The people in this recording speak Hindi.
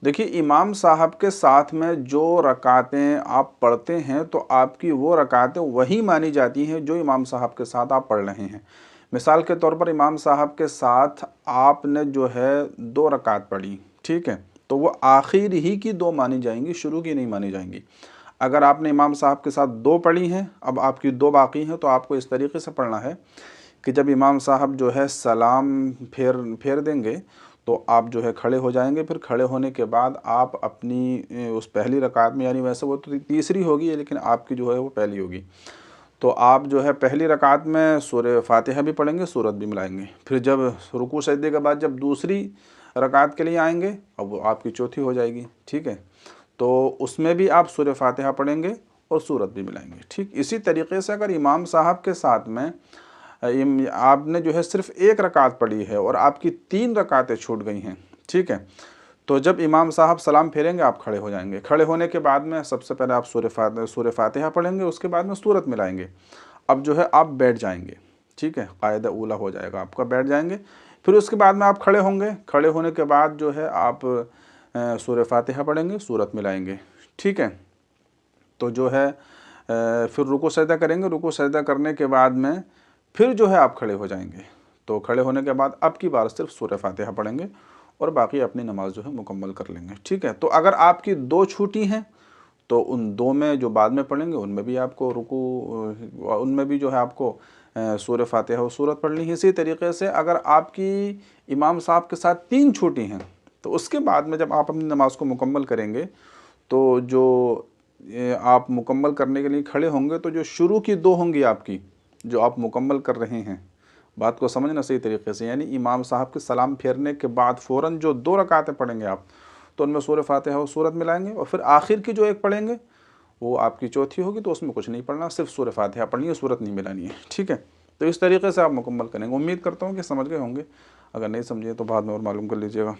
देखिए, इमाम साहब के साथ में जो रकातें आप पढ़ते हैं तो आपकी वो रकातें वही मानी जाती हैं जो इमाम साहब के साथ आप पढ़ रहे हैं। मिसाल के तौर पर इमाम साहब के साथ आपने जो है 2 रकात पढ़ी, ठीक है? तो वो आखिर ही की 2 मानी जाएंगी, शुरू की नहीं मानी जाएंगी। अगर आपने इमाम साहब के साथ 2 पढ़ी हैं, अब आपकी 2 बाकी हैं, तो आपको इस तरीके से पढ़ना है कि जब इमाम साहब जो है सलाम फेर देंगे तो आप जो है खड़े हो जाएंगे। फिर खड़े होने के बाद आप अपनी उस पहली रकात में, यानी वैसे वो तो तीसरी होगी लेकिन आपकी जो है वो पहली होगी, तो आप जो है पहली रकात में सूरह फातिहा भी पढ़ेंगे, सूरत भी मिलाएंगे। फिर जब रुकू सजदे के बाद जब दूसरी रकात के लिए आएंगे, अब वो आपकी चौथी हो जाएगी, ठीक है? तो उसमें भी आप सूरह फातिहा पढ़ेंगे और सूरत भी मिलाएंगे। ठीक इसी तरीके से अगर इमाम साहब के साथ में आपने जो है सिर्फ 1 रकात पढ़ी है और आपकी 3 रकातें छूट गई हैं, ठीक है? तो जब इमाम साहब सलाम फेरेंगे आप खड़े हो जाएंगे। खड़े होने के बाद में सबसे पहले आप सूरह फातिहा पढ़ेंगे, उसके बाद में सूरत मिलाएंगे। अब जो है आप बैठ जाएंगे, ठीक है? कायदा ऊला हो जाएगा आपका, बैठ जाएंगे। फिर उसके बाद में आप खड़े होंगे। खड़े होने के बाद जो है आप सूरह फातिहा पढ़ेंगे, सूरत मिलाएंगे, ठीक है? तो जो है फिर रुकू सजदा करेंगे। रुकू सजदा करने के बाद में फिर जो है आप खड़े हो जाएंगे। तो खड़े होने के बाद अब की बार सिर्फ सूरह फातिहा पढ़ेंगे और बाकी अपनी नमाज जो है मुकम्मल कर लेंगे, ठीक है? तो अगर आपकी 2 छूटी हैं तो उन 2 में जो बाद में पढ़ेंगे उनमें भी आपको उनमें भी जो है आपको सूरह फातिहा और सूरत पढ़नी है। इसी तरीके से अगर आपकी इमाम साहब के साथ 3 छूटी हैं तो उसके बाद में जब आप अपनी नमाज को मुकम्मल करेंगे तो जो आप मुकम्मल करने के लिए खड़े होंगे तो जो शुरू की 2 होंगी आपकी, जो आप मुकम्मल कर रहे हैं, बात को समझना सही तरीके से, यानी इमाम साहब के सलाम फेरने के बाद फ़ौरन जो 2 रकातें पढ़ेंगे आप, तो उनमें सूरह फातिहा और सूरत मिलाएंगे। और फिर आखिर की जो 1 पढ़ेंगे वो आपकी चौथी होगी, तो उसमें कुछ नहीं पढ़ना, सिर्फ सूरह फातिहा पढ़नी है, सूरत नहीं मिलानी है, ठीक है? तो इस तरीके से आप मुकम्मल करेंगे। उम्मीद करता हूँ कि समझ गए होंगे। अगर नहीं समझे तो बाद में और मालूम कर लीजिएगा।